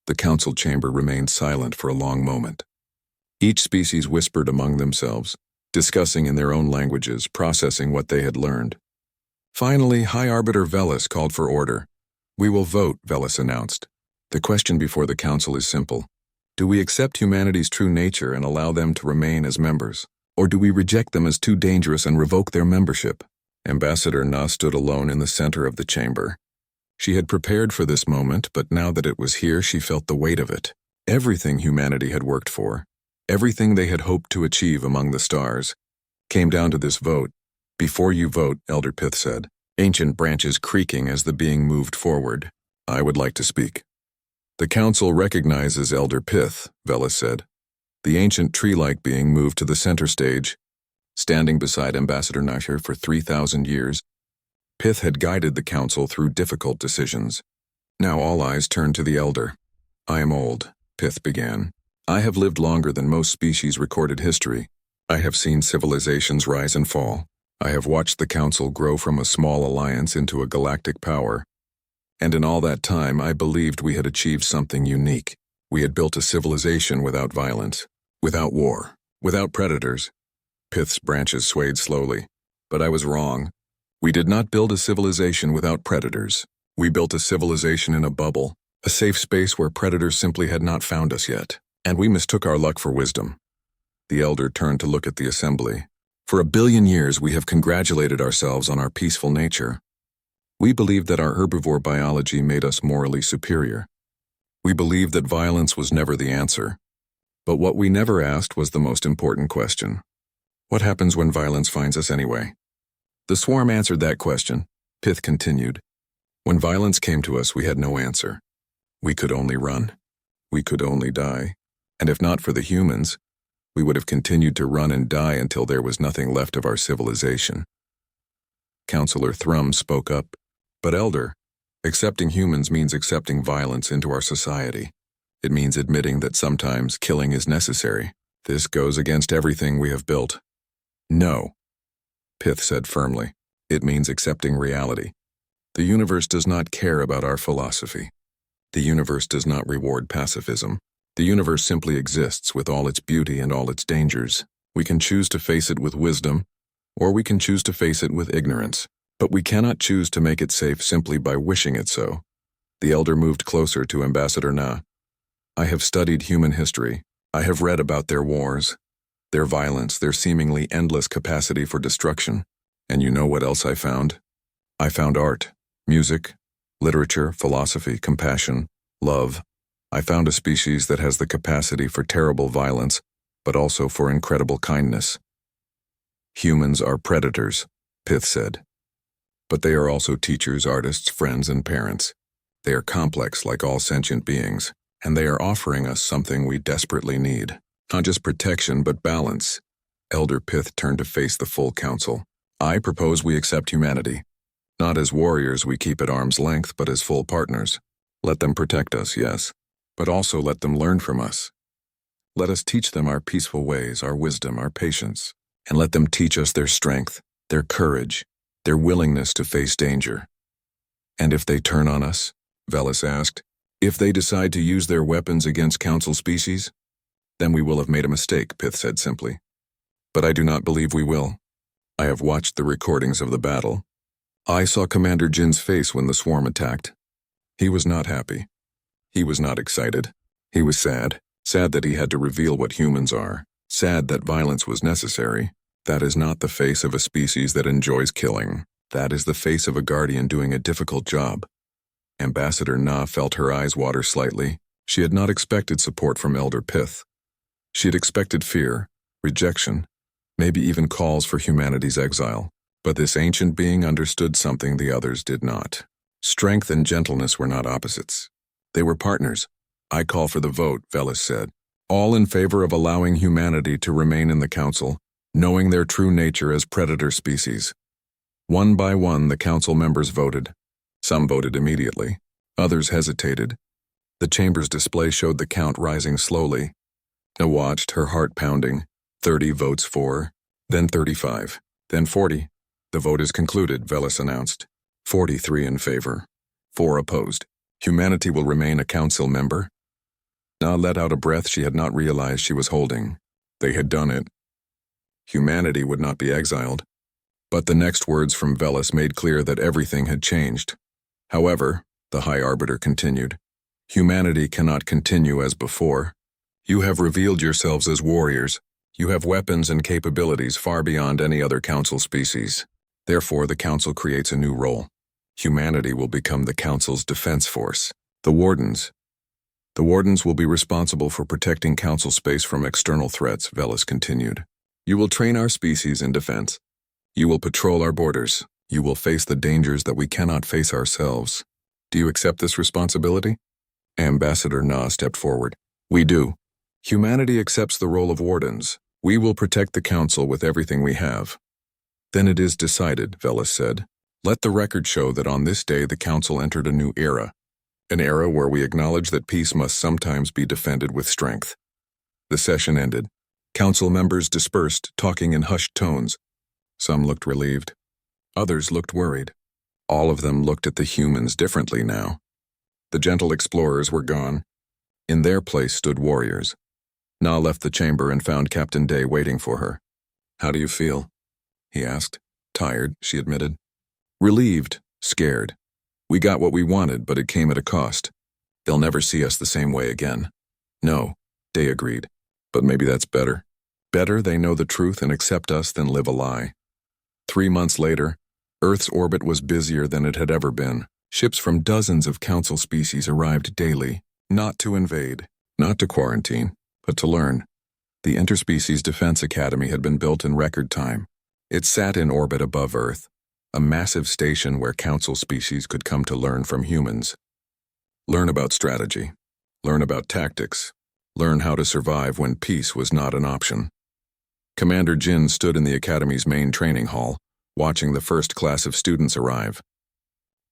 The council chamber remained silent for a long moment. Each species whispered among themselves, discussing in their own languages, processing what they had learned. Finally, High Arbiter Velis called for order. "We will vote," Velis announced. "The question before the council is simple. Do we accept humanity's true nature and allow them to remain as members? Or do we reject them as too dangerous and revoke their membership?" Ambassador Na stood alone in the center of the chamber. She had prepared for this moment, but now that it was here, she felt the weight of it. Everything humanity had worked for, everything they had hoped to achieve among the stars, came down to this vote. "Before you vote," Elder Pith said, ancient branches creaking as the being moved forward, "I would like to speak." "The council recognizes Elder Pith," Velis said. The ancient tree-like being moved to the center stage, standing beside Ambassador Nasher for 3,000 years. Pith had guided the council through difficult decisions. Now all eyes turned to the elder. "I am old," Pith began. "I have lived longer than most species' recorded history. I have seen civilizations rise and fall. I have watched the council grow from a small alliance into a galactic power. And in all that time, I believed we had achieved something unique. We had built a civilization without violence, without war, without predators." Pith's branches swayed slowly. "But I was wrong. We did not build a civilization without predators. We built a civilization in a bubble, a safe space where predators simply had not found us yet. And we mistook our luck for wisdom." The elder turned to look at the assembly. "For 1 billion years we have congratulated ourselves on our peaceful nature. We believed that our herbivore biology made us morally superior. We believed that violence was never the answer. But what we never asked was the most important question. What happens when violence finds us anyway? The swarm answered that question," Pith continued. "When violence came to us, we had no answer. We could only run. We could only die. And if not for the humans, we would have continued to run and die until there was nothing left of our civilization." Counselor Thrum spoke up. "But Elder, accepting humans means accepting violence into our society. It means admitting that sometimes killing is necessary. This goes against everything we have built." "No," Pith said firmly. "It means accepting reality. The universe does not care about our philosophy. The universe does not reward pacifism. The universe simply exists with all its beauty and all its dangers. We can choose to face it with wisdom, or we can choose to face it with ignorance. But we cannot choose to make it safe simply by wishing it so." The elder moved closer to Ambassador Na. "I have studied human history. I have read about their wars, their violence, their seemingly endless capacity for destruction. And you know what else I found? I found art, music, literature, philosophy, compassion, love. I found a species that has the capacity for terrible violence, but also for incredible kindness." "Humans are predators," Pith said. "But they are also teachers, artists, friends, and parents. They are complex like all sentient beings, and they are offering us something we desperately need. Not just protection, but balance." Elder Pith turned to face the full council. "I propose we accept humanity. Not as warriors we keep at arm's length, but as full partners. Let them protect us, yes, but also let them learn from us. Let us teach them our peaceful ways, our wisdom, our patience, and let them teach us their strength, their courage, their willingness to face danger." "And if they turn on us?" Velis asked. "If they decide to use their weapons against council species?" "Then we will have made a mistake," Pith said simply. "But I do not believe we will. I have watched the recordings of the battle. I saw Commander Jin's face when the swarm attacked. He was not happy. He was not excited. He was sad. Sad that he had to reveal what humans are. Sad that violence was necessary. That is not the face of a species that enjoys killing. That is the face of a guardian doing a difficult job." Ambassador Na felt her eyes water slightly. She had not expected support from Elder Pith. She had expected fear, rejection, maybe even calls for humanity's exile. But this ancient being understood something the others did not. Strength and gentleness were not opposites. They were partners. "I call for the vote," Velis said. "All in favor of allowing humanity to remain in the council, knowing their true nature as predator species." One by one, the council members voted. Some voted immediately. Others hesitated. The chamber's display showed the count rising slowly. Na watched, her heart pounding. 30 votes for, then 35, then 40. "The vote is concluded," Velis announced. 43 in favor, 4 opposed. "Humanity will remain a council member. Na let out a breath she had not realized she was holding. They had done it. Humanity would not be exiled. But the next words from Velis made clear that everything had changed. However, the High Arbiter continued, humanity cannot continue as before. You have revealed yourselves as warriors. You have weapons and capabilities far beyond any other Council species. Therefore, the Council creates a new role. Humanity will become the Council's defense force. The Wardens. The Wardens will be responsible for protecting Council space from external threats, Velis continued. You will train our species in defense. You will patrol our borders. You will face the dangers that we cannot face ourselves. Do you accept this responsibility? Ambassador Na stepped forward. We do. Humanity accepts the role of Wardens. We will protect the Council with everything we have. Then it is decided, Velis said. Let the record show that on this day the Council entered a new era. An era where we acknowledge that peace must sometimes be defended with strength. The session ended. Council members dispersed, talking in hushed tones. Some looked relieved. Others looked worried. All of them looked at the humans differently now. The gentle explorers were gone. In their place stood warriors. Na left the chamber and found Captain Day waiting for her. How do you feel? He asked. Tired, she admitted. Relieved, scared. We got what we wanted, but it came at a cost. They'll never see us the same way again. No, Day agreed. But maybe that's better. Better they know the truth and accept us than live a lie. 3 months later, Earth's orbit was busier than it had ever been. Ships from dozens of Council species arrived daily, not to invade, not to quarantine, but to learn. The Interspecies Defense Academy had been built in record time. It sat in orbit above Earth, a massive station where Council species could come to learn from humans. Learn about strategy, learn about tactics, learn how to survive when peace was not an option. Commander Jin stood in the Academy's main training hall, watching the first class of students arrive.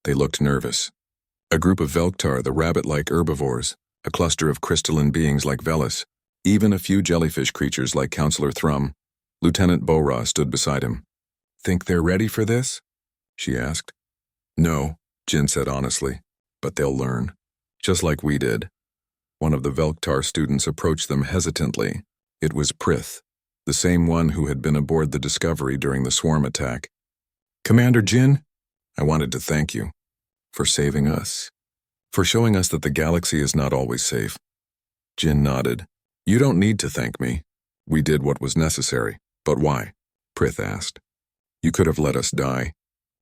They looked nervous. A group of Velktar, the rabbit-like herbivores, a cluster of crystalline beings like Velis, even a few jellyfish creatures like Counselor Thrum. Lieutenant Bora stood beside him. Think they're ready for this? She asked. No, Jin said honestly, but they'll learn, just like we did. One of the Velktar students approached them hesitantly. It was Prith, the same one who had been aboard the Discovery during the swarm attack. Commander Jin, I wanted to thank you for saving us, for showing us that the galaxy is not always safe. Jin nodded. You don't need to thank me. We did what was necessary. But why? Prith asked. You could have let us die.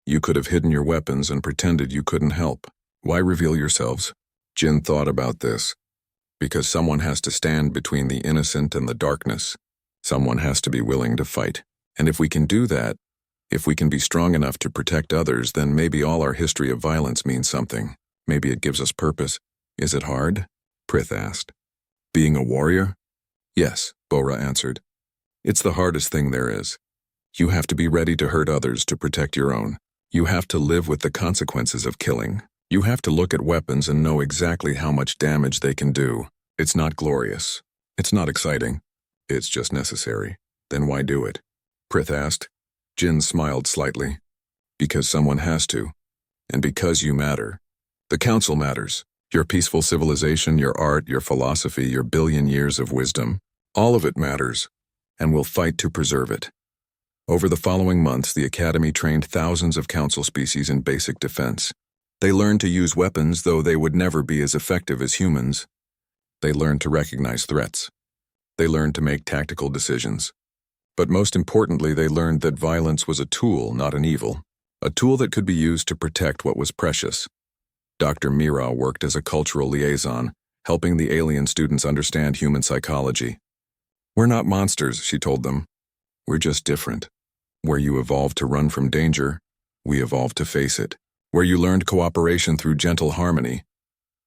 You could have hidden your weapons and pretended you couldn't help. Why reveal yourselves? Jin thought about this. Because someone has to stand between the innocent and the darkness. Someone has to be willing to fight. And if we can do that, if we can be strong enough to protect others, then maybe all our history of violence means something. Maybe it gives us purpose. Is it hard? Prith asked. Being a warrior? Yes, Bora answered. It's the hardest thing there is. You have to be ready to hurt others to protect your own. You have to live with the consequences of killing. You have to look at weapons and know exactly how much damage they can do. It's not glorious. It's not exciting. It's just necessary. Then why do it? Prith asked. Jin smiled slightly. Because someone has to. And because you matter. The Council matters. Your peaceful civilization, your art, your philosophy, your billion years of wisdom. All of it matters. And we'll fight to preserve it. Over the following months, the Academy trained thousands of Council species in basic defense. They learned to use weapons, though they would never be as effective as humans. They learned to recognize threats. They learned to make tactical decisions. But most importantly, they learned that violence was a tool, not an evil. A tool that could be used to protect what was precious. Dr. Mira worked as a cultural liaison, helping the alien students understand human psychology. We're not monsters, she told them. We're just different. Where you evolved to run from danger, we evolved to face it. Where you learned cooperation through gentle harmony,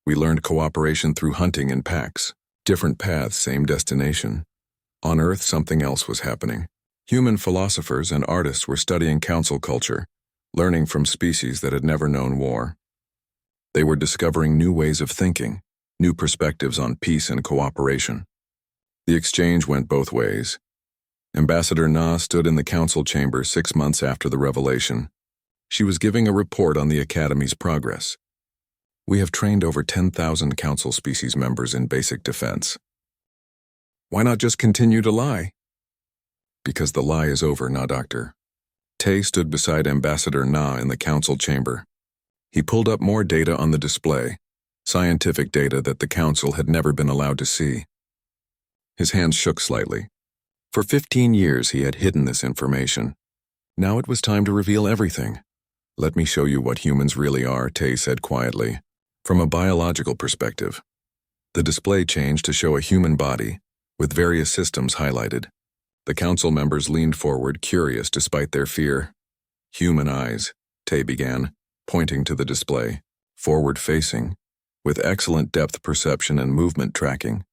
we learned cooperation through hunting in packs. Different paths, same destination. On Earth, something else was happening. Human philosophers and artists were studying Council culture, learning from species that had never known war. They were discovering new ways of thinking, new perspectives on peace and cooperation. The exchange went both ways. Ambassador Na stood in the Council chamber 6 months after the revelation. She was giving a report on the Academy's progress. We have trained over 10,000 Council species members in basic defense. Why not just continue to lie? Because the lie is over, nah, Doctor. Tay stood beside Ambassador Na in the Council chamber. He pulled up more data on the display, scientific data that the Council had never been allowed to see. His hands shook slightly. For 15 years he had hidden this information. Now it was time to reveal everything. Let me show you what humans really are, Tay said quietly. From a biological perspective. The display changed to show a human body, with various systems highlighted. The Council members leaned forward, curious despite their fear. Human eyes, Tay began, pointing to the display, forward-facing, with excellent depth perception and movement tracking.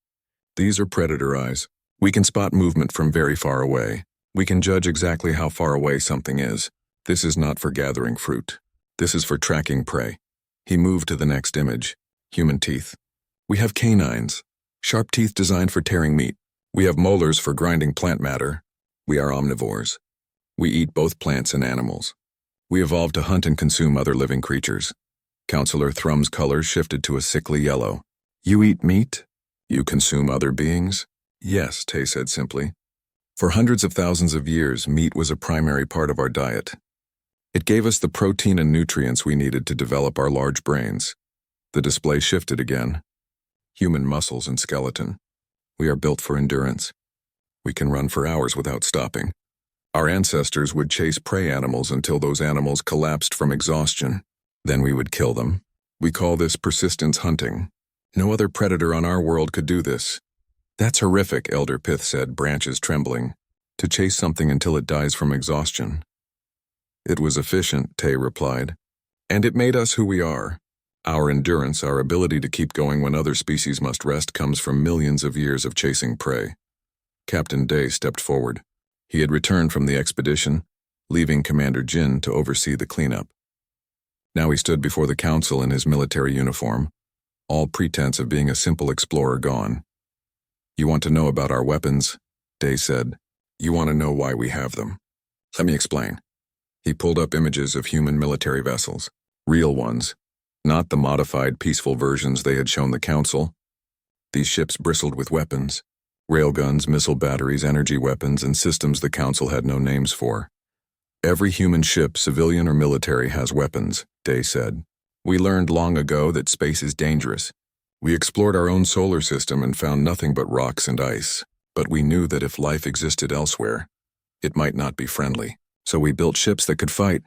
These are predator eyes. We can spot movement from very far away. We can judge exactly how far away something is. This is not for gathering fruit. This is for tracking prey. He moved to the next image. Human teeth. We have canines, sharp teeth designed for tearing meat. We have molars for grinding plant matter. We are omnivores. We eat both plants and animals. We evolved to hunt and consume other living creatures. Counselor Thrum's color shifted to a sickly yellow. You eat meat? You consume other beings? Yes, Tay said simply. For hundreds of thousands of years, meat was a primary part of our diet. It gave us the protein and nutrients we needed to develop our large brains. The display shifted again. Human muscles and skeleton. We are built for endurance. We can run for hours without stopping. Our ancestors would chase prey animals until those animals collapsed from exhaustion. Then we would kill them. We call this persistence hunting. No other predator on our world could do this. That's horrific, Elder Pith said, branches trembling. To chase something until it dies from exhaustion. It was efficient, Tay replied. And it made us who we are. Our endurance, our ability to keep going when other species must rest, comes from millions of years of chasing prey. Captain Day stepped forward. He had returned from the expedition, leaving Commander Jin to oversee the cleanup. Now he stood before the Council in his military uniform, all pretense of being a simple explorer gone. You want to know about our weapons? Day said. You want to know why we have them? Let me explain. He pulled up images of human military vessels, real ones, not the modified, peaceful versions they had shown the Council. These ships bristled with weapons, railguns, missile batteries, energy weapons, and systems the Council had no names for. Every human ship, civilian or military, has weapons, Day said. We learned long ago that space is dangerous. We explored our own solar system and found nothing but rocks and ice, but we knew that if life existed elsewhere, it might not be friendly. So we built ships that could fight.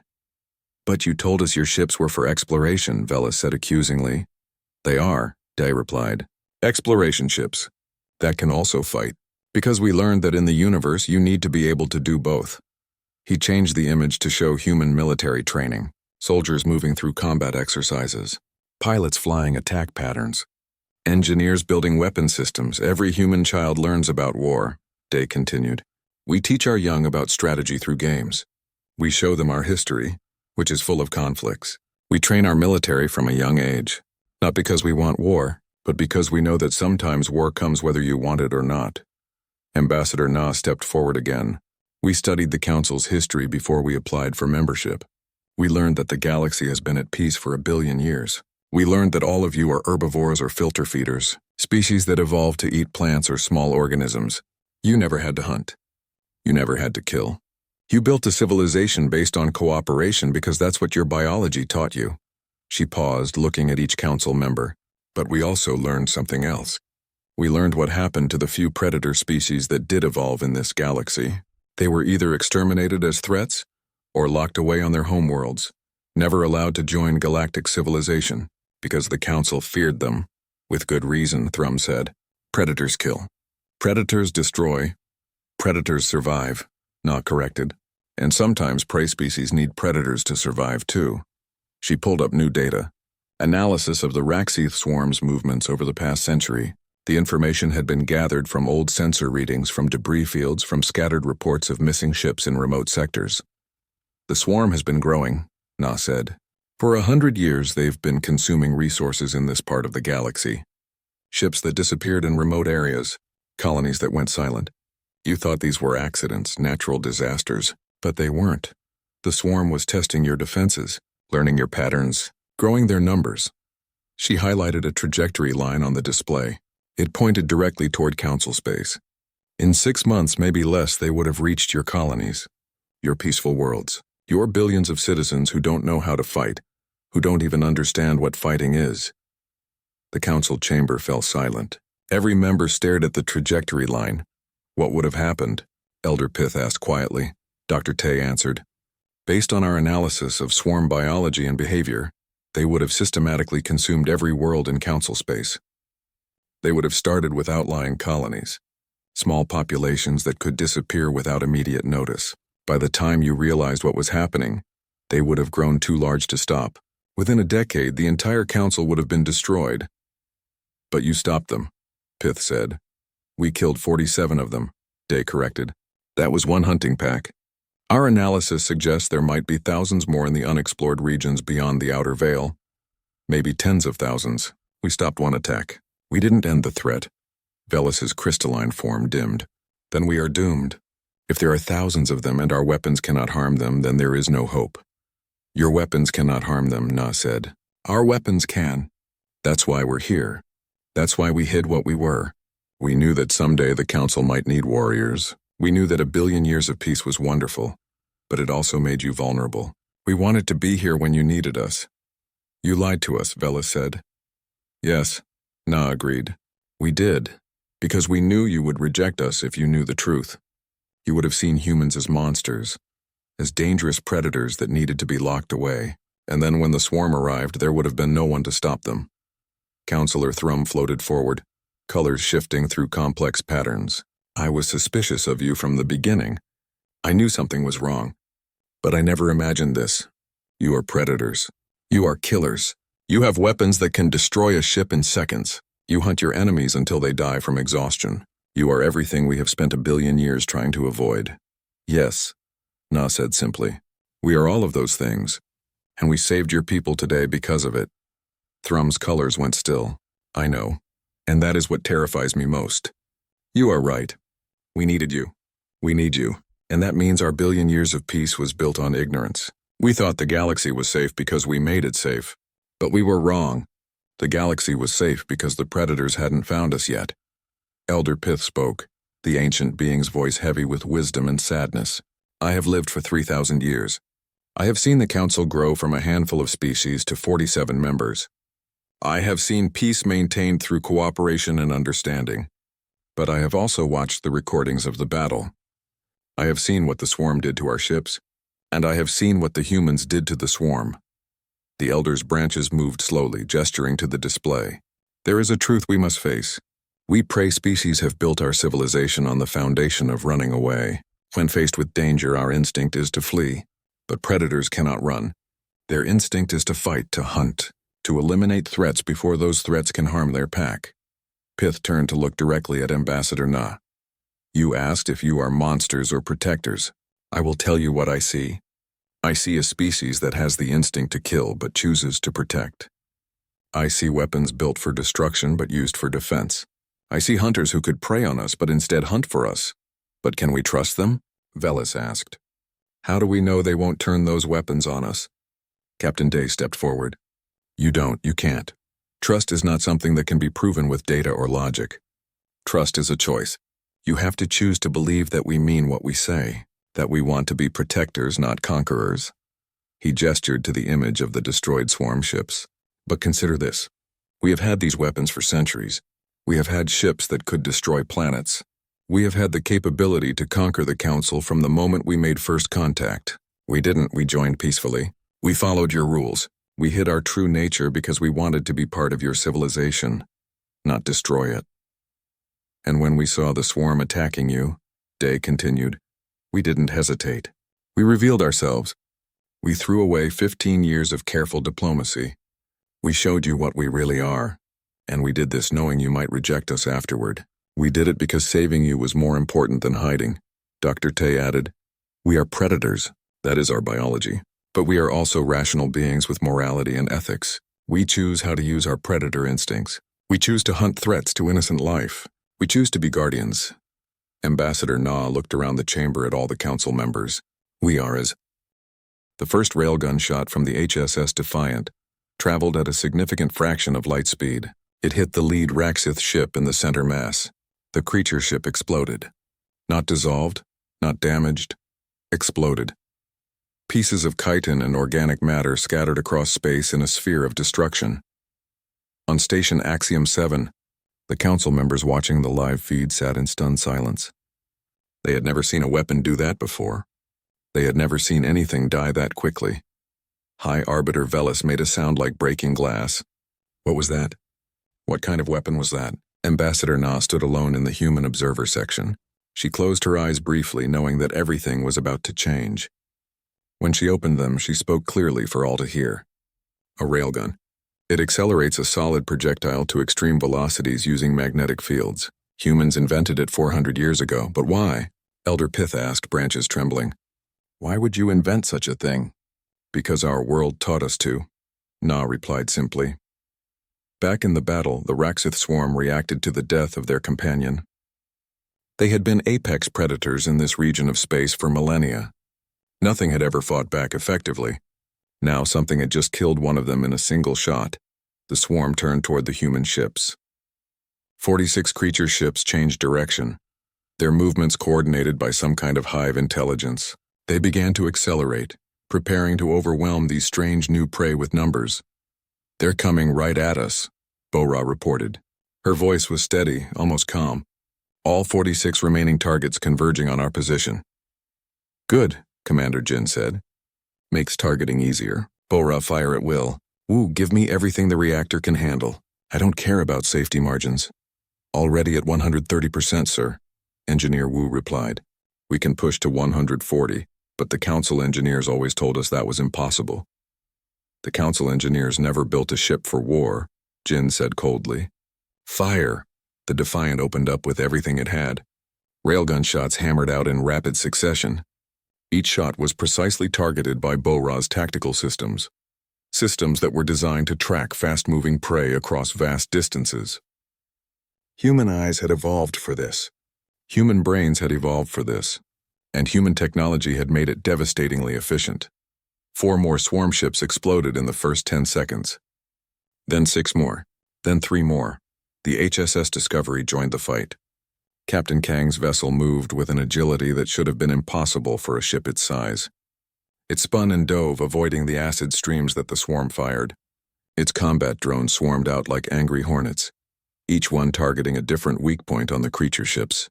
But you told us your ships were for exploration, Velas said accusingly. They are, Day replied. Exploration ships. That can also fight. Because we learned that in the universe you need to be able to do both. He changed the image to show human military training, soldiers moving through combat exercises, pilots flying attack patterns, engineers building weapon systems. Every human child learns about war, Day continued. We teach our young about strategy through games. We show them our history, which is full of conflicts. We train our military from a young age, not because we want war, but because we know that sometimes war comes whether you want it or not. Ambassador Na stepped forward again. We studied the Council's history before we applied for membership. We learned that the galaxy has been at peace for 1 billion years. We learned that all of you are herbivores or filter feeders, species that evolved to eat plants or small organisms. You never had to hunt. You never had to kill. You built a civilization based on cooperation because that's what your biology taught you. She paused, looking at each Council member. But we also learned something else. We learned what happened to the few predator species that did evolve in this galaxy. They were either exterminated as threats or locked away on their homeworlds, never allowed to join galactic civilization because the Council feared them. With good reason, Thrum said. Predators kill. Predators destroy. Predators survive, not corrected. And sometimes prey species need predators to survive too. She pulled up new data. Analysis of the Raxith swarm's movements over the past century. The information had been gathered from old sensor readings, from debris fields, from scattered reports of missing ships in remote sectors. The swarm has been growing, Na said. For 100 years they've been consuming resources in this part of the galaxy. Ships that disappeared in remote areas, colonies that went silent. You thought these were accidents, natural disasters, but they weren't. The swarm was testing your defenses, learning your patterns, growing their numbers. She highlighted a trajectory line on the display. It pointed directly toward Council space. In 6 months, maybe less, they would have reached your colonies, your peaceful worlds, your billions of citizens who don't know how to fight, who don't even understand what fighting is. The council chamber fell silent. Every member stared at the trajectory line. What would have happened? Elder Pith asked quietly. Dr. Tay answered. Based on our analysis of swarm biology and behavior, they would have systematically consumed every world in council space. They would have started with outlying colonies, small populations that could disappear without immediate notice. By the time you realized what was happening, they would have grown too large to stop. Within a decade, the entire council would have been destroyed. But you stopped them, Pith said. We killed 47 of them, Day corrected. That was one hunting pack. Our analysis suggests there might be thousands more in the unexplored regions beyond the outer veil. Maybe tens of thousands. We stopped one attack. We didn't end the threat. Velus's crystalline form dimmed. Then we are doomed. If there are thousands of them and our weapons cannot harm them, then there is no hope. Your weapons cannot harm them, Na said. Our weapons can. That's why we're here. That's why we hid what we were. We knew that someday the council might need warriors. We knew that 1 billion years of peace was wonderful, but it also made you vulnerable. We wanted to be here when you needed us. You lied to us, Velus said. Yes, Na agreed. We did, because we knew you would reject us if you knew the truth. You would have seen humans as monsters, as dangerous predators that needed to be locked away, and then when the swarm arrived, there would have been no one to stop them. Counselor Thrum floated forward, colors shifting through complex patterns. I was suspicious of you from the beginning. I knew something was wrong, but I never imagined this. You are predators. You are killers. You have weapons that can destroy a ship in seconds. You hunt your enemies until they die from exhaustion. You are everything we have spent 1 billion years trying to avoid. Yes, Na said simply. We are all of those things, and we saved your people today because of it. Thrum's colors went still. I know, and that is what terrifies me most. You are right. We needed you. We need you, and that means our 1 billion years of peace was built on ignorance. We thought the galaxy was safe because we made it safe, but we were wrong. The galaxy was safe because the predators hadn't found us yet. Elder Pith spoke, the ancient being's voice heavy with wisdom and sadness. I have lived for 3,000 years. I have seen the council grow from a handful of species to 47 members. I have seen peace maintained through cooperation and understanding. But I have also watched the recordings of the battle. I have seen what the swarm did to our ships, and I have seen what the humans did to the swarm. The elder's branches moved slowly, gesturing to the display. There is a truth we must face. We prey species have built our civilization on the foundation of running away. When faced with danger, our instinct is to flee. But predators cannot run. Their instinct is to fight, to hunt, to eliminate threats before those threats can harm their pack. Pith turned to look directly at Ambassador Na. You asked if you are monsters or protectors. I will tell you what I see. I see a species that has the instinct to kill but chooses to protect. I see weapons built for destruction but used for defense. I see hunters who could prey on us but instead hunt for us. But can we trust them? Velus asked. How do we know they won't turn those weapons on us? Captain Day stepped forward. You can't. Trust is not something that can be proven with data or logic. Trust is a choice. You have to choose to believe that we mean what we say, that we want to be protectors, not conquerors. He gestured to the image of the destroyed swarm ships. But consider this. We have had these weapons for centuries. We have had ships that could destroy planets. We have had the capability to conquer the Council from the moment we made first contact. We didn't, we joined peacefully. We followed your rules. We hid our true nature because we wanted to be part of your civilization, not destroy it. And when we saw the swarm attacking you, Day continued, we didn't hesitate. We revealed ourselves. We threw away 15 years of careful diplomacy. We showed you what we really are, and we did this knowing you might reject us afterward. We did it because saving you was more important than hiding. Dr. Tay added, we are predators, that is our biology, but we are also rational beings with morality and ethics. We choose how to use our predator instincts. We choose to hunt threats to innocent life. We choose to be guardians. Ambassador Na looked around the chamber at all the council members. We are as... The first railgun shot from the HSS Defiant, traveled at a significant fraction of light speed. It hit the lead Raxith ship in the center mass. The creature ship exploded. Not dissolved, not damaged, exploded. Pieces of chitin and organic matter scattered across space in a sphere of destruction. On Station Axiom 7, the council members watching the live feed sat in stunned silence. They had never seen a weapon do that before. They had never seen anything die that quickly. High Arbiter Velis made a sound like breaking glass. What was that? What kind of weapon was that? Ambassador Na stood alone in the human observer section. She closed her eyes briefly, knowing that everything was about to change. When she opened them, she spoke clearly for all to hear. A railgun. It accelerates a solid projectile to extreme velocities using magnetic fields. Humans invented it 400 years ago, but why? Elder Pith asked, branches trembling. Why would you invent such a thing? Because our world taught us to. Na replied simply. Back in the battle, the Raxith swarm reacted to the death of their companion. They had been apex predators in this region of space for millennia. Nothing had ever fought back effectively. Now something had just killed one of them in a single shot. The swarm turned toward the human ships. 46 creature ships changed direction, their movements coordinated by some kind of hive intelligence. They began to accelerate, preparing to overwhelm these strange new prey with numbers. They're coming right at us, Bo-Ra reported. Her voice was steady, almost calm. All 46 remaining targets converging on our position. Good, Commander Jin said. Makes targeting easier. Bo-Ra fire at will. Wu, give me everything the reactor can handle. I don't care about safety margins. Already at 130%, sir. Engineer Wu replied. We can push to 140, but the council engineers always told us that was impossible. The council engineers never built a ship for war, Jin said coldly. Fire! The Defiant opened up with everything it had. Railgun shots hammered out in rapid succession. Each shot was precisely targeted by Bo-Ra's tactical systems. Systems that were designed to track fast-moving prey across vast distances. Human eyes had evolved for this. Human brains had evolved for this. And human technology had made it devastatingly efficient. 4 more swarm ships exploded in the first 10 seconds. Then 6 more. Then 3 more. The HSS Discovery joined the fight. Captain Kang's vessel moved with an agility that should have been impossible for a ship its size. It spun and dove, avoiding the acid streams that the swarm fired. Its combat drones swarmed out like angry hornets, each one targeting a different weak point on the creature ships.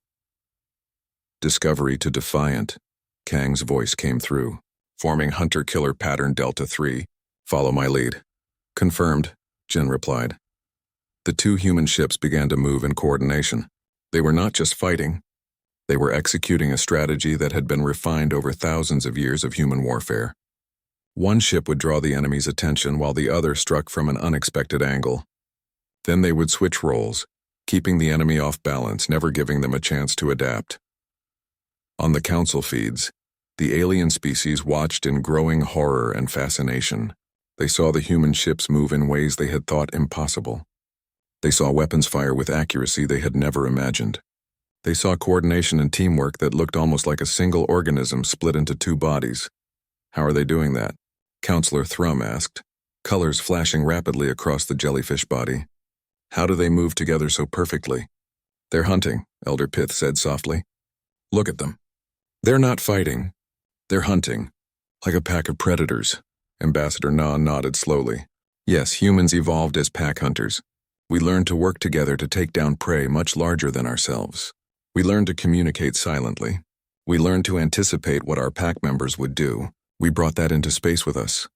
Discovery to Defiant, Kang's voice came through, forming Hunter-Killer Pattern Delta 3. Follow my lead. Confirmed, Jin replied. The 2 human ships began to move in coordination. They were not just fighting. They were executing a strategy that had been refined over thousands of years of human warfare. One ship would draw the enemy's attention while the other struck from an unexpected angle. Then they would switch roles, keeping the enemy off balance, never giving them a chance to adapt. On the council feeds, the alien species watched in growing horror and fascination. They saw the human ships move in ways they had thought impossible. They saw weapons fire with accuracy they had never imagined. They saw coordination and teamwork that looked almost like a single organism split into 2 bodies. How are they doing that? Counselor Thrum asked, colors flashing rapidly across the jellyfish body. How do they move together so perfectly? They're hunting, Elder Pith said softly. Look at them. They're not fighting. They're hunting, like a pack of predators. Ambassador Na nodded slowly. Yes, humans evolved as pack hunters. We learned to work together to take down prey much larger than ourselves. We learned to communicate silently. We learned to anticipate what our pack members would do. We brought that into space with us.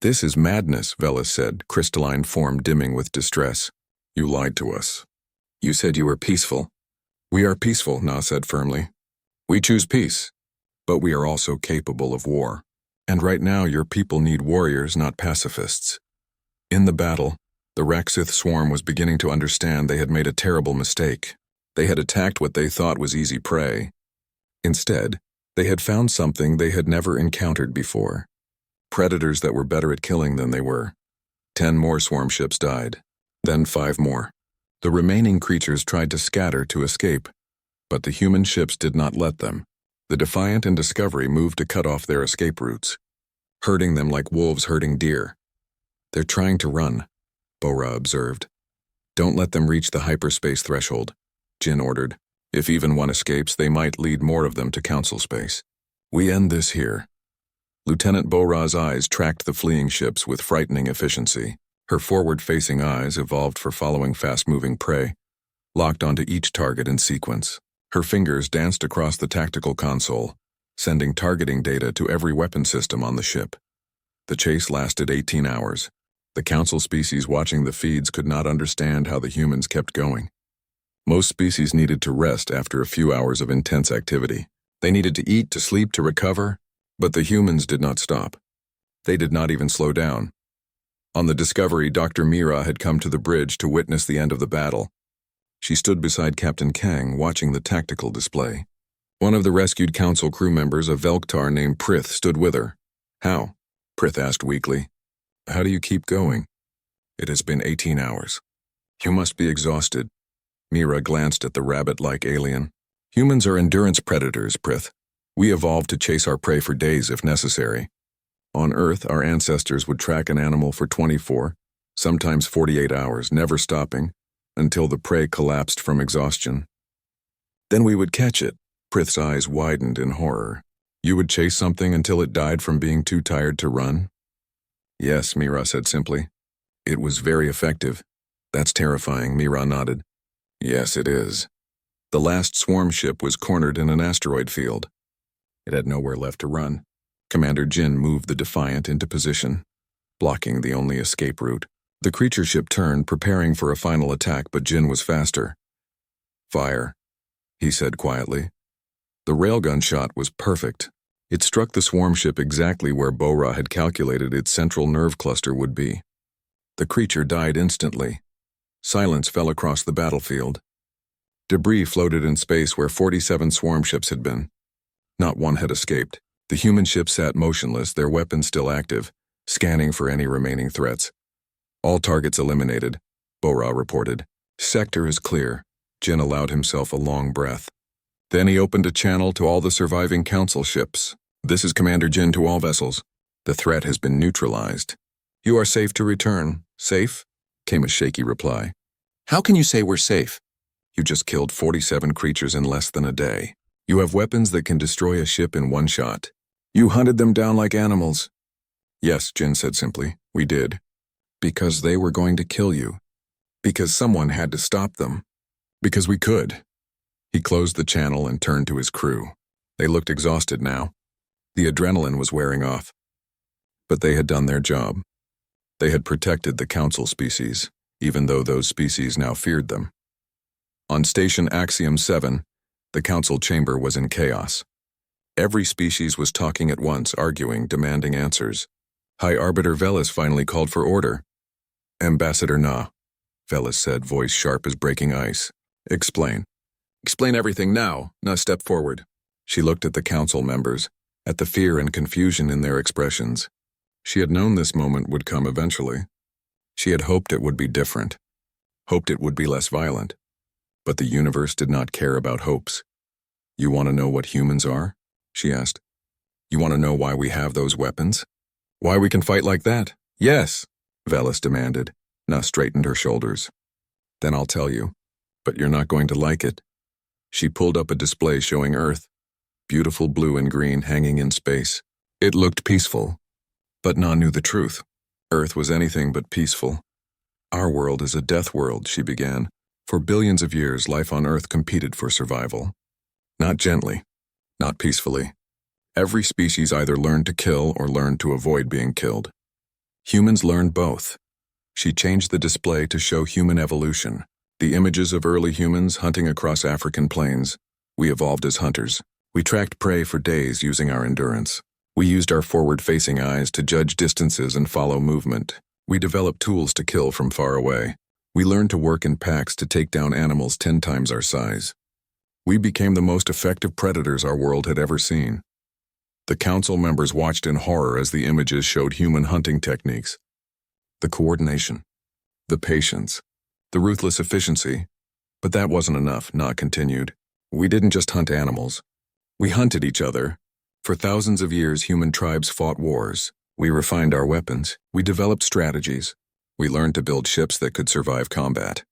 This is madness, Velis said, crystalline form dimming with distress. You lied to us. You said you were peaceful. We are peaceful, Na said firmly. We choose peace, but we are also capable of war. And right now your people need warriors, not pacifists. In the battle, the Raxith swarm was beginning to understand they had made a terrible mistake. They had attacked what they thought was easy prey. Instead, they had found something they had never encountered before. Predators that were better at killing than they were. 10 more swarm ships died. Then 5 more. The remaining creatures tried to scatter to escape, but the human ships did not let them. The Defiant and Discovery moved to cut off their escape routes, herding them like wolves herding deer. They're trying to run, Bora observed. Don't let them reach the hyperspace threshold, Jin ordered. If even one escapes, they might lead more of them to council space. We end this here. Lieutenant Bora's eyes tracked the fleeing ships with frightening efficiency. Her forward-facing eyes, evolved for following fast-moving prey, locked onto each target in sequence. Her fingers danced across the tactical console, sending targeting data to every weapon system on the ship. The chase lasted 18 hours. The council species watching the feeds could not understand how the humans kept going. Most species needed to rest after a few hours of intense activity. They needed to eat, to sleep, to recover, but the humans did not stop. They did not even slow down. On the Discovery, Dr. Mira had come to the bridge to witness the end of the battle. She stood beside Captain Kang, watching the tactical display. One of the rescued council crew members, a Velktar named Prith, stood with her. How? Prith asked weakly. How do you keep going? It has been 18 hours. You must be exhausted. Mira glanced at the rabbit-like alien. Humans are endurance predators, Prith. We evolved to chase our prey for days if necessary. On Earth, our ancestors would track an animal for 24, sometimes 48 hours, never stopping, until the prey collapsed from exhaustion. Then we would catch it. Prith's eyes widened in horror. You would chase something until it died from being too tired to run? Yes, Mira said simply. It was very effective. That's terrifying, Mira nodded. Yes, it is. The last swarm ship was cornered in an asteroid field. It had nowhere left to run. Commander Jin moved the Defiant into position, blocking the only escape route. The creature ship turned, preparing for a final attack, but Jin was faster. Fire, he said quietly. The railgun shot was perfect. It struck the swarm ship exactly where Bora had calculated its central nerve cluster would be. The creature died instantly. Silence fell across the battlefield. Debris floated in space where 47 swarm ships had been. Not one had escaped. The human ships sat motionless, their weapons still active, scanning for any remaining threats. All targets eliminated, Bora reported. Sector is clear. Jin allowed himself a long breath. Then he opened a channel to all the surviving council ships. This is Commander Jin to all vessels. The threat has been neutralized. You are safe to return. Safe? Came a shaky reply. How can you say we're safe? You just killed 47 creatures in less than a day. You have weapons that can destroy a ship in one shot. You hunted them down like animals. Yes, Jin said simply. We did. Because they were going to kill you. Because someone had to stop them. Because we could. He closed the channel and turned to his crew. They looked exhausted now. The adrenaline was wearing off. But they had done their job. They had protected the council species, even though those species now feared them. On Station Axiom 7, the council chamber was in chaos. Every species was talking at once, arguing, demanding answers. High Arbiter Velis finally called for order. Ambassador Na, Velis said, voice sharp as breaking ice. Explain. Explain everything now. Na, step forward. She looked at the council members, at the fear and confusion in their expressions. She had known this moment would come eventually. She had hoped it would be different, hoped it would be less violent. But the universe did not care about hopes. You want to know what humans are? She asked. You want to know why we have those weapons? Why we can fight like that? Yes, Velis demanded. Na straightened her shoulders. Then I'll tell you, but you're not going to like it. She pulled up a display showing Earth, beautiful blue and green hanging in space. It looked peaceful, but Na knew the truth. Earth was anything but peaceful. Our world is a death world, she began. For billions of years, life on Earth competed for survival. Not gently, not peacefully. Every species either learned to kill or learned to avoid being killed. Humans learned both. She changed the display to show human evolution. The images of early humans hunting across African plains. We evolved as hunters. We tracked prey for days using our endurance. We used our forward-facing eyes to judge distances and follow movement. We developed tools to kill from far away. We learned to work in packs to take down animals 10 times our size. We became the most effective predators our world had ever seen. The council members watched in horror as the images showed human hunting techniques. The coordination, the patience, the ruthless efficiency. But that wasn't enough, Na continued. We didn't just hunt animals. We hunted each other. For thousands of years, human tribes fought wars. We refined our weapons, we developed strategies, we learned to build ships that could survive combat.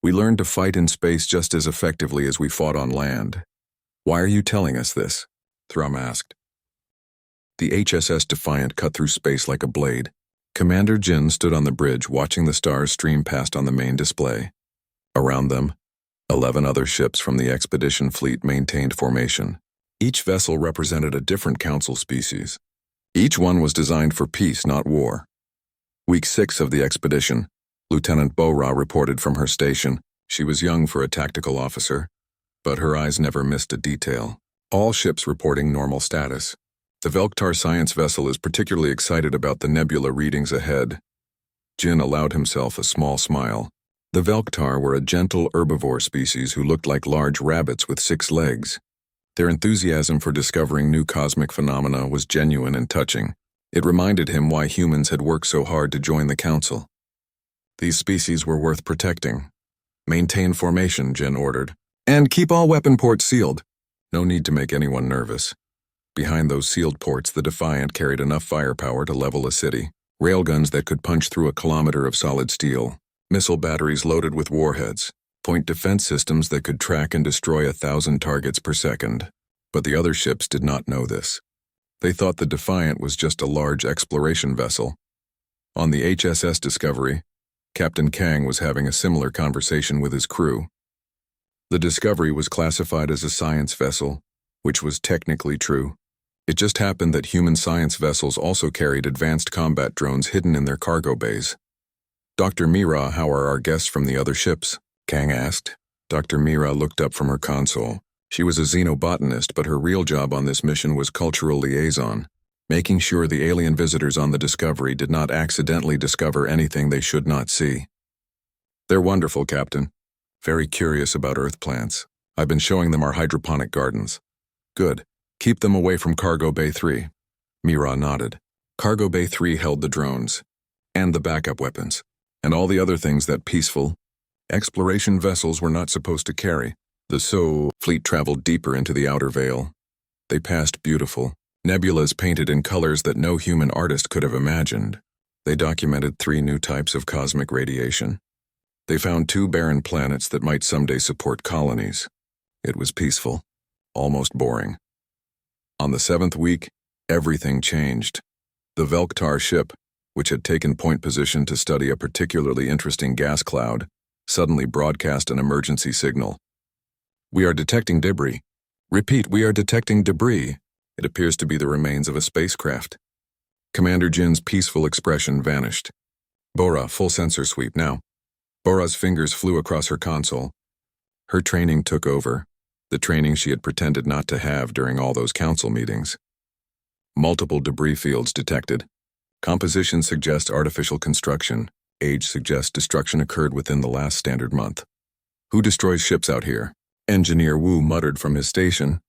We learned to fight in space just as effectively as we fought on land. Why are you telling us this? Thrum asked. The HSS Defiant cut through space like a blade. Commander Jin stood on the bridge watching the stars stream past on the main display. Around them, 11 other ships from the expedition fleet maintained formation. Each vessel represented a different council species. Each one was designed for peace, not war. Week 6 of the expedition, Lieutenant Bo-Ra reported from her station. She was young for a tactical officer, but her eyes never missed a detail. All ships reporting normal status. The Velktar science vessel is particularly excited about the nebula readings ahead. Jin allowed himself a small smile. The Velktar were a gentle herbivore species who looked like large rabbits with 6 legs. Their enthusiasm for discovering new cosmic phenomena was genuine and touching. It reminded him why humans had worked so hard to join the council. These species were worth protecting. Maintain formation, Jin ordered. And keep all weapon ports sealed. No need to make anyone nervous. Behind those sealed ports, the Defiant carried enough firepower to level a city. Railguns that could punch through a kilometer of solid steel. Missile batteries loaded with warheads. Point defense systems that could track and destroy 1,000 targets per second. But the other ships did not know this. They thought the Defiant was just a large exploration vessel. On the HSS Discovery, Captain Kang was having a similar conversation with his crew. The Discovery was classified as a science vessel, which was technically true. It just happened that human science vessels also carried advanced combat drones hidden in their cargo bays. Dr. Mira, how are our guests from the other ships? Kang asked. Dr. Mira looked up from her console. She was a xenobotanist, but her real job on this mission was cultural liaison, making sure the alien visitors on the Discovery did not accidentally discover anything they should not see. They're wonderful, Captain. Very curious about Earth plants. I've been showing them our hydroponic gardens. Good. Keep them away from Cargo Bay 3. Mira nodded. Cargo Bay 3 held the drones, and the backup weapons, and all the other things that peaceful exploration vessels were not supposed to carry. The fleet traveled deeper into the outer veil. They passed beautiful nebulas painted in colors that no human artist could have imagined. They documented 3 new types of cosmic radiation. They found 2 barren planets that might someday support colonies. It was peaceful, almost boring. On the 7th week, everything changed. The Velktar ship, which had taken point position to study a particularly interesting gas cloud, suddenly broadcast an emergency signal. We are detecting debris. Repeat, we are detecting debris. It appears to be the remains of a spacecraft. Commander Jin's peaceful expression vanished. Bora, full sensor sweep now. Bora's fingers flew across her console. Her training took over, the training she had pretended not to have during all those council meetings. Multiple debris fields detected. Composition suggests artificial construction. Age suggests destruction occurred within the last standard month. Who destroys ships out here? Engineer Wu muttered from his station.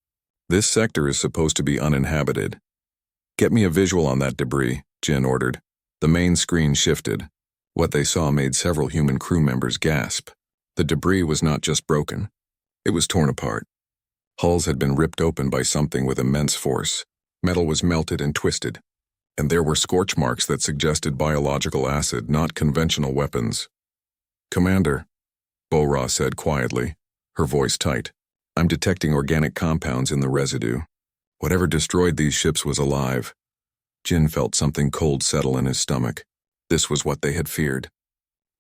This sector is supposed to be uninhabited. Get me a visual on that debris, Jin ordered. The main screen shifted. What they saw made several human crew members gasp. The debris was not just broken. It was torn apart. Hulls had been ripped open by something with immense force. Metal was melted and twisted. And there were scorch marks that suggested biological acid, not conventional weapons. Commander, Bo-Ra said quietly, her voice tight. I'm detecting organic compounds in the residue. Whatever destroyed these ships was alive. Jin felt something cold settle in his stomach. This was what they had feared.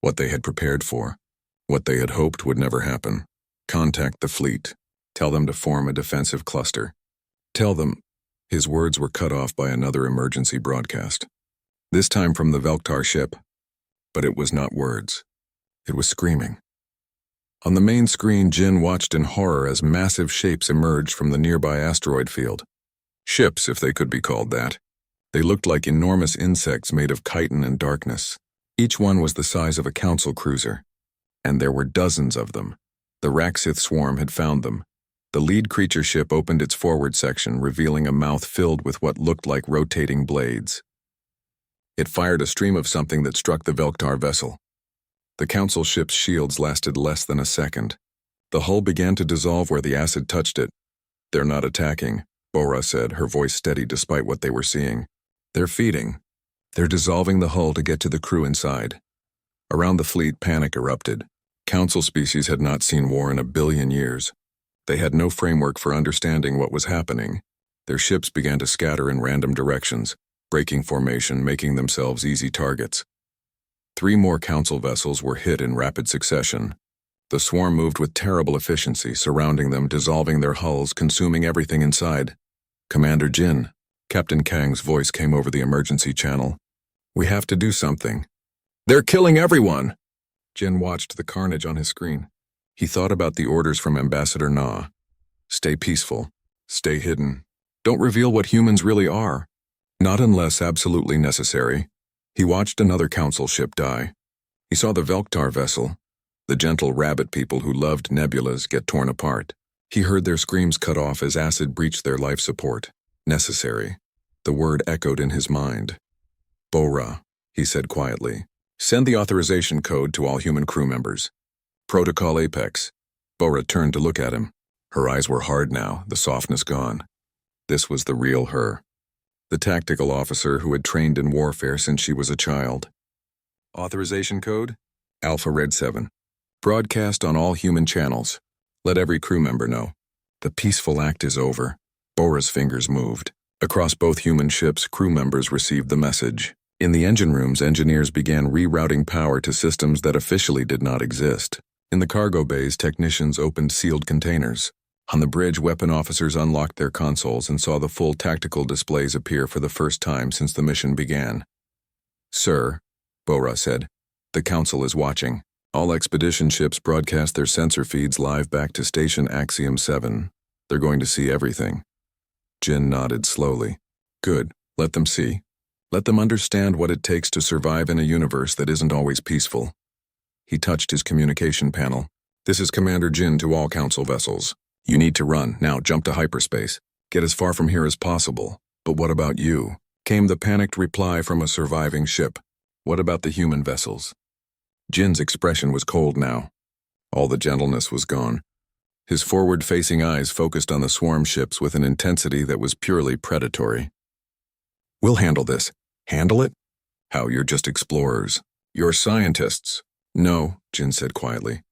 What they had prepared for. What they had hoped would never happen. Contact the fleet. Tell them to form a defensive cluster. Tell them. His words were cut off by another emergency broadcast. This time from the Velktar ship. But it was not words. It was screaming. On the main screen, Jin watched in horror as massive shapes emerged from the nearby asteroid field. Ships, if they could be called that. They looked like enormous insects made of chitin and darkness. Each one was the size of a council cruiser. And there were dozens of them. The Raksith swarm had found them. The lead creature ship opened its forward section, revealing a mouth filled with what looked like rotating blades. It fired a stream of something that struck the Velktar vessel. The council ship's shields lasted less than a second. The hull began to dissolve where the acid touched it. They're not attacking, Bora said, her voice steady despite what they were seeing. They're feeding. They're dissolving the hull to get to the crew inside. Around the fleet, panic erupted. Council species had not seen war in 1 billion years. They had no framework for understanding what was happening. Their ships began to scatter in random directions, breaking formation, making themselves easy targets. 3 more Council vessels were hit in rapid succession. The swarm moved with terrible efficiency, surrounding them, dissolving their hulls, consuming everything inside. "Commander Jin," Captain Kang's voice came over the emergency channel. "We have to do something." "They're killing everyone!" Jin watched the carnage on his screen. He thought about the orders from Ambassador Na. Stay peaceful. Stay hidden. Don't reveal what humans really are. Not unless absolutely necessary. He watched another Council ship die. He saw the Velktar vessel, the gentle rabbit people who loved nebulas, get torn apart. He heard their screams cut off as acid breached their life support. Necessary. The word echoed in his mind. "Bora," he said quietly. "Send the authorization code to all human crew members." "Protocol Apex." Bora turned to look at him. Her eyes were hard now, the softness gone. This was the real her. The tactical officer who had trained in warfare since she was a child. "Authorization code? Alpha Red 7. Broadcast on all human channels. Let every crew member know. The peaceful act is over." Bora's fingers moved. Across both human ships, crew members received the message. In the engine rooms, engineers began rerouting power to systems that officially did not exist. In the cargo bays, technicians opened sealed containers. On the bridge, weapon officers unlocked their consoles and saw the full tactical displays appear for the first time since the mission began. "Sir," Bora said, "the Council is watching. All expedition ships broadcast their sensor feeds live back to Station Axiom 7. They're going to see everything." Jin nodded slowly. "Good. Let them see. Let them understand what it takes to survive in a universe that isn't always peaceful." He touched his communication panel. "This is Commander Jin to all Council vessels. You need to run. Now jump to hyperspace. Get as far from here as possible. But what about you?" Came the panicked reply from a surviving ship. "What about the human vessels?" Jin's expression was cold now. All the gentleness was gone. His forward-facing eyes focused on the swarm ships with an intensity that was purely predatory. "We'll handle this." "Handle it? How, you're just explorers. You're scientists." "No," Jin said quietly.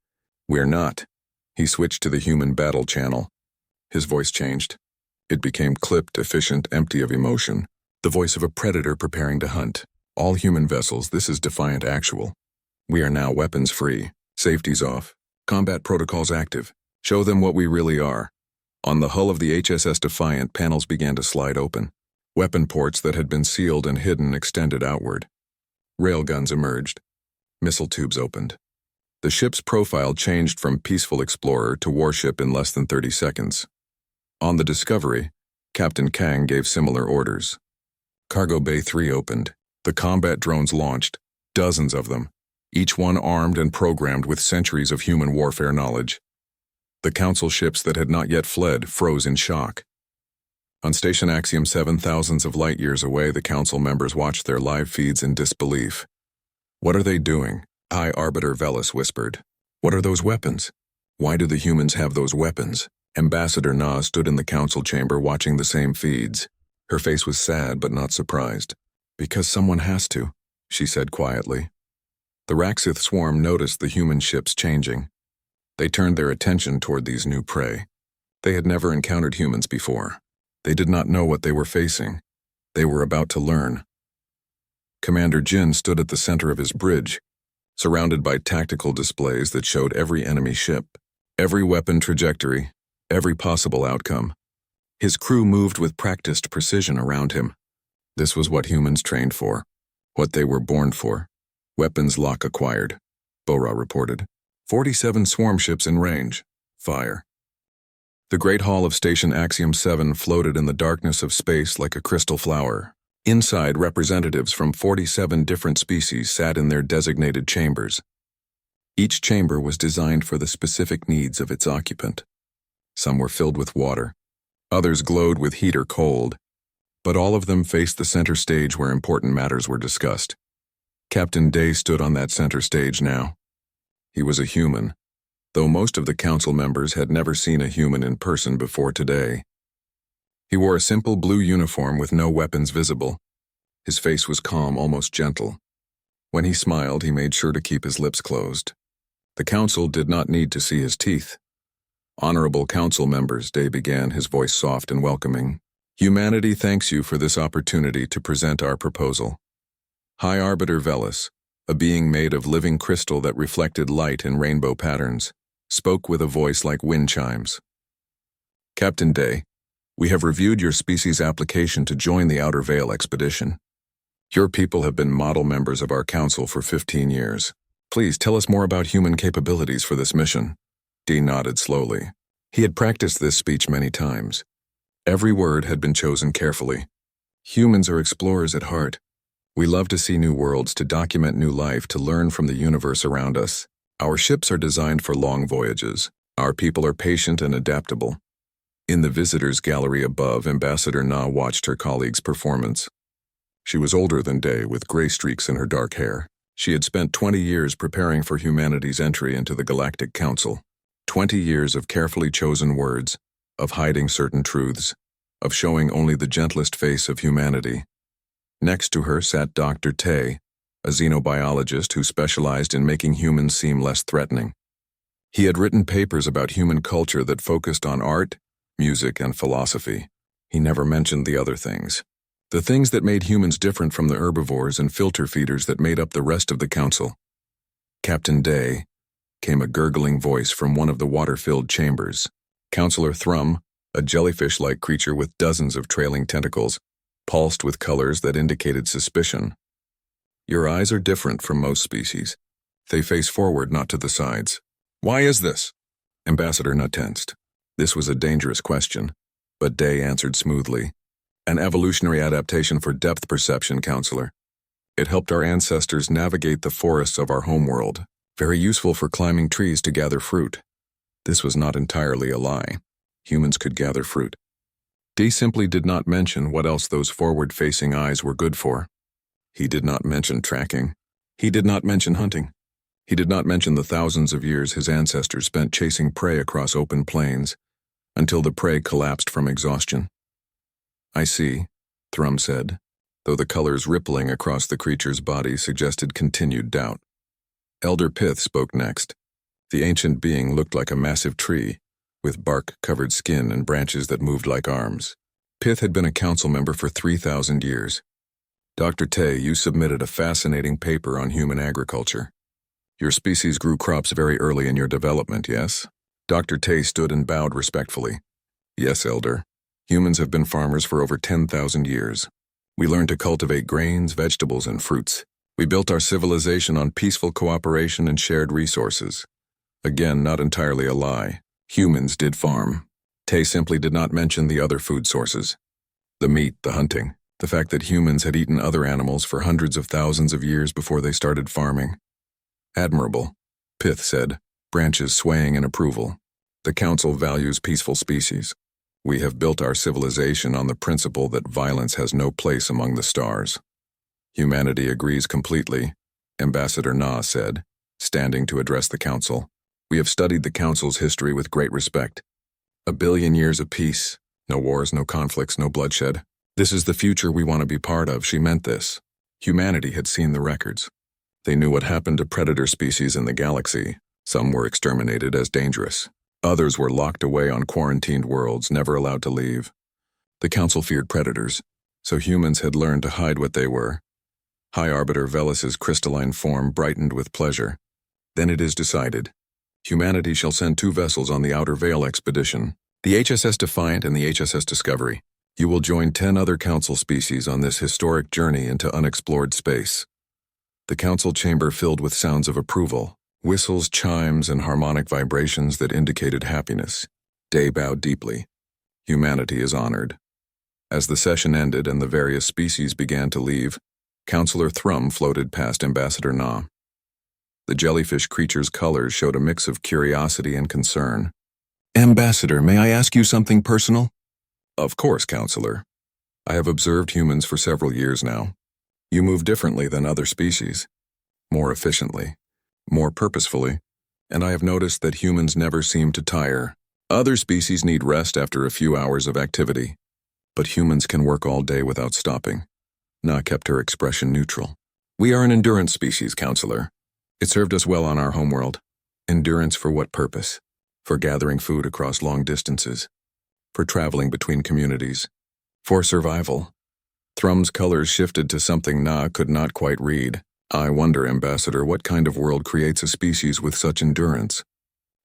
"We're not." He switched to the human battle channel. His voice changed. It became clipped, efficient, empty of emotion. The voice of a predator preparing to hunt. "All human vessels, this is Defiant Actual. We are now weapons-free. Safety's off. Combat protocols active. Show them what we really are." On the hull of the HSS Defiant, panels began to slide open. Weapon ports that had been sealed and hidden extended outward. Railguns emerged. Missile tubes opened. The ship's profile changed from peaceful explorer to warship in less than 30 seconds. On the Discovery, Captain Kang gave similar orders. Cargo Bay 3 opened. The combat drones launched, dozens of them, each one armed and programmed with centuries of human warfare knowledge. The Council ships that had not yet fled froze in shock. On Station Axiom 7, thousands of light years away, the Council members watched their live feeds in disbelief. "What are they doing?" High Arbiter Velis whispered. "What are those weapons? Why do the humans have those weapons?" Ambassador Na stood in the Council chamber watching the same feeds. Her face was sad but not surprised. "Because someone has to," she said quietly. The Raxith swarm noticed the human ships changing. They turned their attention toward these new prey. They had never encountered humans before. They did not know what they were facing. They were about to learn. Commander Jin stood at the center of his bridge, surrounded by tactical displays that showed every enemy ship, every weapon trajectory, every possible outcome. His crew moved with practiced precision around him. This was what humans trained for, what they were born for. "Weapons lock acquired," Bora reported. 47 swarm ships in range. Fire. The Great Hall of Station Axiom 7 floated in the darkness of space like a crystal flower. Inside, representatives from 47 different species sat in their designated chambers. Each chamber was designed for the specific needs of its occupant. Some were filled with water. Others glowed with heat or cold. But all of them faced the center stage where important matters were discussed. Captain Day stood on that center stage now. He was a human, though most of the Council members had never seen a human in person before today. He wore a simple blue uniform with no weapons visible. His face was calm, almost gentle. When he smiled, he made sure to keep his lips closed. The council did not need to see his teeth. "Honorable council members," Day began, his voice soft and welcoming. "Humanity thanks you for this opportunity to present our proposal. High Arbiter Velis, a being made of living crystal that reflected light in rainbow patterns, spoke with a voice like wind chimes. Captain Day, we have reviewed your species' application to join the Outer Veil expedition. Your people have been model members of our council for 15 years. Please tell us more about human capabilities for this mission." Dee nodded slowly. He had practiced this speech many times. Every word had been chosen carefully. "Humans are explorers at heart. We love to see new worlds, to document new life, to learn from the universe around us. Our ships are designed for long voyages. Our people are patient and adaptable." In the visitors' gallery above, Ambassador Na watched her colleague's performance. She was older than Day, with gray streaks in her dark hair. She had spent 20 years preparing for humanity's entry into the Galactic Council. 20 years of carefully chosen words, of hiding certain truths, of showing only the gentlest face of humanity. Next to her sat Dr. Tay, a xenobiologist who specialized in making humans seem less threatening. He had written papers about human culture that focused on art, music, and philosophy. He never mentioned the other things. The things that made humans different from the herbivores and filter feeders that made up the rest of the council. "Captain Day," came a gurgling voice from one of the water-filled chambers. Counselor Thrum, a jellyfish-like creature with dozens of trailing tentacles, pulsed with colors that indicated suspicion. "Your eyes are different from most species. They face forward, not to the sides. Why is this?" Ambassador Na tensed. This was a dangerous question, but Day answered smoothly. "An evolutionary adaptation for depth perception, Counselor. It helped our ancestors navigate the forests of our homeworld. Very useful for climbing trees to gather fruit." This was not entirely a lie. Humans could gather fruit. Day simply did not mention what else those forward-facing eyes were good for. He did not mention tracking. He did not mention hunting. He did not mention the thousands of years his ancestors spent chasing prey across open plains, until the prey collapsed from exhaustion. "I see," Thrum said, though the colors rippling across the creature's body suggested continued doubt. Elder Pith spoke next. The ancient being looked like a massive tree, with bark-covered skin and branches that moved like arms. Pith had been a council member for 3,000 years. "Dr. Tay, you submitted a fascinating paper on human agriculture. Your species grew crops very early in your development, yes?" Dr. Tay stood and bowed respectfully. "Yes, Elder. Humans have been farmers for over 10,000 years. We learned to cultivate grains, vegetables, and fruits. We built our civilization on peaceful cooperation and shared resources. Again, not entirely a lie. Humans did farm. Tay simply did not mention the other food sources. The meat, the hunting, the fact that humans had eaten other animals for hundreds of thousands of years before they started farming." "Admirable," Pith said, branches swaying in approval. "The Council values peaceful species. We have built our civilization on the principle that violence has no place among the stars." "Humanity agrees completely," Ambassador Na said, standing to address the Council. "We have studied the Council's history with great respect. 1,000,000,000 years of peace, no wars, no conflicts, no bloodshed. This is the future we want to be part of." She meant this. Humanity had seen the records. They knew what happened to predator species in the galaxy. Some were exterminated as dangerous. Others were locked away on quarantined worlds, never allowed to leave. The Council feared predators, so humans had learned to hide what they were. High Arbiter Velis's crystalline form brightened with pleasure. "Then it is decided. Humanity shall send 2 vessels on the Outer Veil expedition, the HSS Defiant and the HSS Discovery. You will join 10 other Council species on this historic journey into unexplored space." The Council chamber filled with sounds of approval, whistles, chimes, and harmonic vibrations that indicated happiness. Day bowed deeply. Humanity is honored. As the session ended and the various species began to leave, Counselor Thrum floated past Ambassador Na. The jellyfish creature's colors showed a mix of curiosity and concern. "Ambassador, may I ask you something personal?" "Of course, Counselor. I have observed humans for several years now. You move differently than other species, more efficiently, more purposefully, and I have noticed that humans never seem to tire. Other species need rest after a few hours of activity, but humans can work all day without stopping. Na kept her expression neutral. We are an endurance species, counselor. It served us well on our homeworld. Endurance for what purpose? For gathering food across long distances. For traveling between communities. For survival. Thrum's colors shifted to something Na could not quite read. I wonder, Ambassador, what kind of world creates a species with such endurance?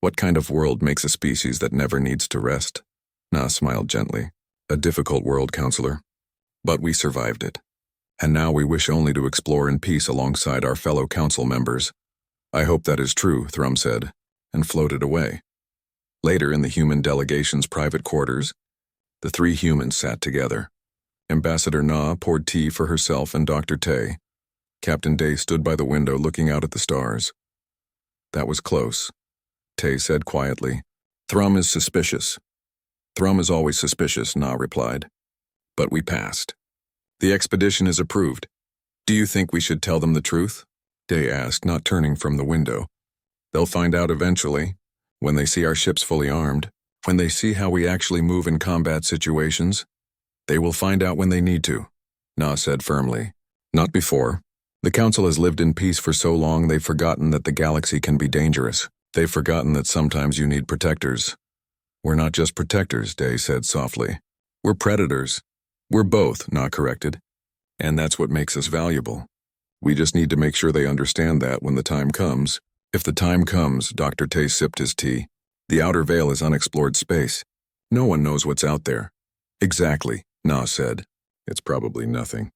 What kind of world makes a species that never needs to rest? Na smiled gently. A difficult world, counselor. But we survived it. And now we wish only to explore in peace alongside our fellow council members. I hope that is true, Thrum said, and floated away. Later, in the human delegation's private quarters, the three humans sat together. Ambassador Na poured tea for herself and Dr. Tay. Captain Day stood by the window looking out at the stars. That was close, Tay said quietly. Thrum is suspicious. Thrum is always suspicious, Na replied. But we passed. The expedition is approved. Do you think we should tell them the truth? Day asked, not turning from the window. They'll find out eventually, when they see our ships fully armed, when they see how we actually move in combat situations. They will find out when they need to, Na said firmly. Not before. The Council has lived in peace for so long they've forgotten that the galaxy can be dangerous. They've forgotten that sometimes you need protectors. We're not just protectors, Day said softly. We're predators. We're both, Na corrected. And that's what makes us valuable. We just need to make sure they understand that when the time comes. If the time comes, Dr. Tay sipped his tea. The outer veil is unexplored space. No one knows what's out there. Exactly, Na said. It's probably nothing.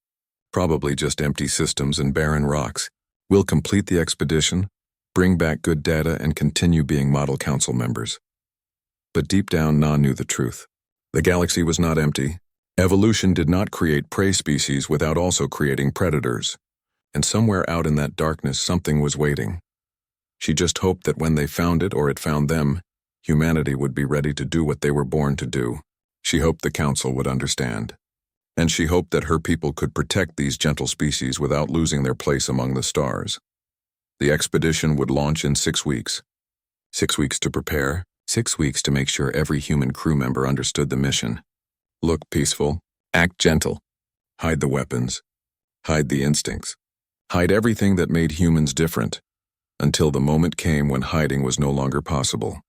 Probably just empty systems and barren rocks. We'll complete the expedition, bring back good data, and continue being model council members. But deep down, Na knew the truth. The galaxy was not empty. Evolution did not create prey species without also creating predators. And somewhere out in that darkness, something was waiting. She just hoped that when they found it or it found them, humanity would be ready to do what they were born to do. She hoped the Council would understand. And she hoped that her people could protect these gentle species without losing their place among the stars. The expedition would launch in 6 weeks. 6 weeks to prepare, 6 weeks to make sure every human crew member understood the mission. Look peaceful, act gentle, hide the weapons, hide the instincts, hide everything that made humans different, until the moment came when hiding was no longer possible.